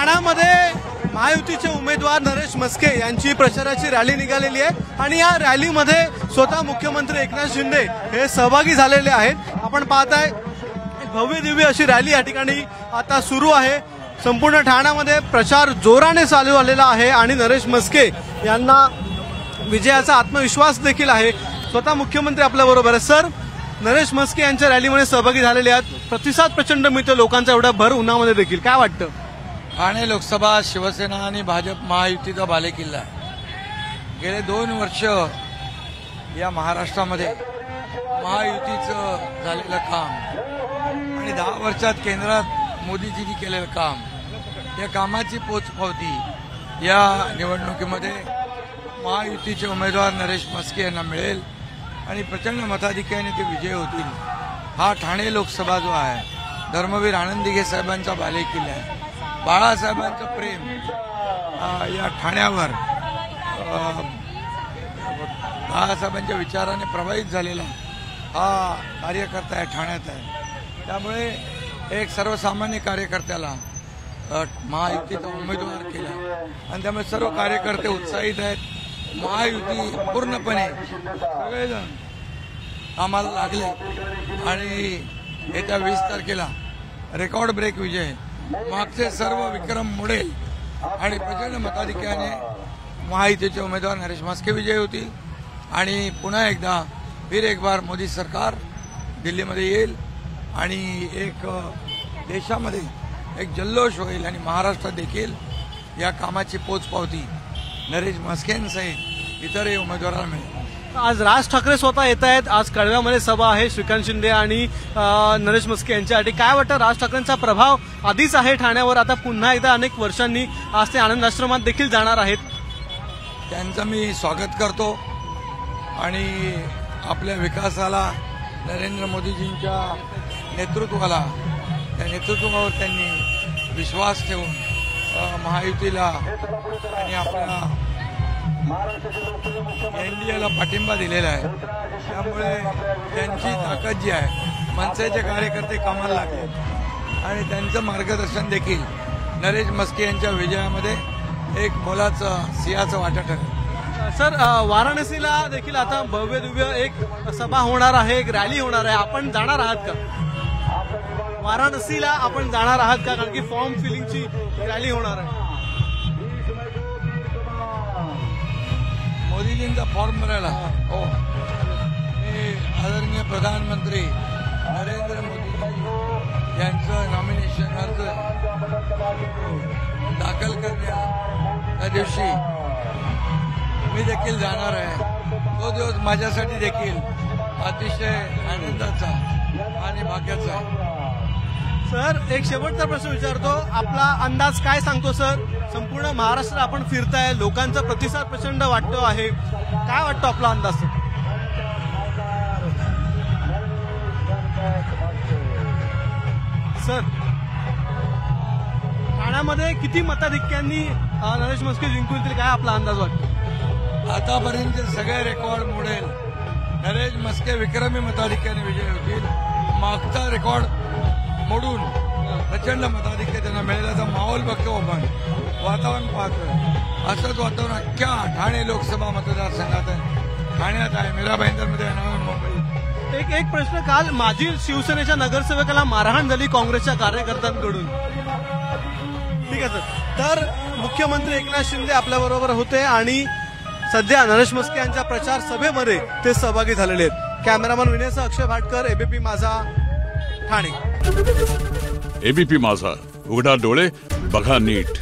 ठाण्यामध्ये महायुतीचे उमेदवार नरेश म्हस्के यांची प्रचाराची रॅली निघालेली आहे आणि या रॅलीमध्ये स्वतः मुख्यमंत्री एकनाथ शिंदे हे सहभागी झालेले आहेत। आपण पाहताय भव्य दिव्य अशी रॅली या ठिकाणी आता सुरू आहे। संपूर्ण ठाण्यामध्ये प्रचार जोराने चालू आलेला आहे आणि नरेश म्हस्के यांना विजयाचा आत्मविश्वास देखील आहे। स्वतः मुख्यमंत्री आपल्या बरोबर आहे। सर, नरेश म्हस्के यांच्या रॅलीमध्ये सहभागी झालेले आहेत, प्रतिसाद प्रचंड मिळतो लोकांचा एवढ्या भर उन्हामध्ये देखील, काय वाटतं? ठाणे लोकसभा शिवसेना आणि भाजप महायुतीचा बालेकिल्ला आहे। गेले 2 वर्ष या महाराष्ट्रामध्ये महायुतीचं झालेलं काम आणि 10 वर्षात केंद्रात मोदीजींनी केलेलं काम, या कामाची पोचपावती या निवडणुकीमध्ये महायुतीचे उमेदवार नरेश म्हस्के यांना मिळेल आणि प्रचंड मताधिक्याने ते विजय होतील। हा ठाणे लोकसभा जो आहे धर्मवीर आनंद दिघे साहेबांचा बालेकिल्ला आहे। बाळासाहेबांचं प्रेम या ठाण्यावर बाळासाहेबांच्या विचाराने प्रभावित झालेला हा कार्यकर्ता आहे, ठाण्यात आहे। त्यामुळे एक सर्वसामान्य कार्यकर्त्याला महायुतीचा उमेदवार केला आणि त्यामुळे सर्व कार्यकर्ते उत्साहित आहेत। महायुती पूर्णपणे सगळेजण कामाला लागले आणि येत्या 20 तारखेला रेकॉर्ड ब्रेक विजय, मागचे सर्व विक्रम मोडेल आणि प्रचंड मताधिक्याने महायुतीचे उमेदवार नरेश म्हस्के विजयी होतील आणि पुन्हा एकदा फिर एक बार मोदी सरकार दिल्लीमध्ये येईल आणि एक देशामध्ये एक जल्लोष होईल आणि महाराष्ट्रात देखील या कामाची पोचपावती नरेश म्हस्केंसहित इतरही उमेदवारांना मिळेल। आज राज ठाकरे स्वतः येत आहेत, आज कळव्यामध्ये सभा आहे श्रीकांत शिंदे आणि नरेश म्हस्के यांच्यासाठी। काय वाटतं, राज ठाकरेंचा प्रभाव आधीच आहे ठाण्यावर, आता पुन्हा एकदा अनेक वर्षांनी आज ते आनंद आश्रमात देखील जाणार आहेत? त्यांचं मी स्वागत करतो आणि आपल्या विकासाला नरेंद्र मोदीजींच्या नेतृत्वाला, त्या नेतृत्वावर त्यांनी विश्वास ठेवून महायुतीला आणि आपल्या एनडीएला पाठिंबा दिलेला आहे। त्यामुळे त्यांची ताकद जी आहे, मनसेचे कार्यकर्ते कामाला लागले आणि त्यांचं मार्गदर्शन देखील नरेश म्हस्के यांच्या विजयामध्ये एक मोलाचं सिंहाचं वाटा ठरेल। सर, वाराणसीला देखील आता भव्य दिव्य एक सभा होणार आहे, एक रॅली होणार आहे, आपण जाणार आहात का? वाराणसीला आपण जाणार आहात का? कारण की फॉर्म फिलिंगची रॅली होणार आहे। मोदीजींचा फॉर्म भरायला हो, मी आदरणीय प्रधानमंत्री नरेंद्र मोदीजी यांचं नॉमिनेशन अर्ज दाखल करण्या त्या दिवशी मी देखील जाणार आहे। तो दिवस माझ्यासाठी देखील अतिशय आनंदाचा आणि भाग्याचा आहे। सर, एक शेवटचा प्रश्न विचारतो, आपला अंदाज काय सांगतो? सर, संपूर्ण महाराष्ट्र आपण फिरताय, लोकांचा प्रतिसाद प्रचंड वाटतो आहे, काय वाटतो आपला अंदाज? सर, ठाण्यामध्ये किती मताधिक्यांनी नरेश म्हस्के जिंकून काय आपला अंदाज वाटतो? आतापर्यंत सगळे रेकॉर्ड मोडेल नरेश म्हस्के विक्रमी मताधिक्याने विजय होतील। मागचा रेकॉर्ड मोडून प्रचंड मताधिक्य त्यांना मिळाल्याचा माहोल बघतो आपण, वातावरण पाहतोय। असंच वातावरण अख्ख्या ठाणे लोकसभा मतदारसंघात आहे, ठाण्यात आहे, मीरा भाईंदरमध्ये आहे, नवी मुंबई। एक प्रश्न, काल माजी शिवसेनेच्या नगरसेवकाला मारहाण झाली काँग्रेसच्या कार्यकर्त्यांकडून, ठीक आहे सर। तर मुख्यमंत्री एकनाथ शिंदे आपल्याबरोबर होते आणि सध्या नरेश म्हस्के यांच्या प्रचार सभेमध्ये ते सहभागी झालेले आहेत। कॅमेरामन विनयसह अक्षय भाटकर, एबीपी माझा, ठाणे। एबीपी माझा, उघडा डोळे बघा नीट।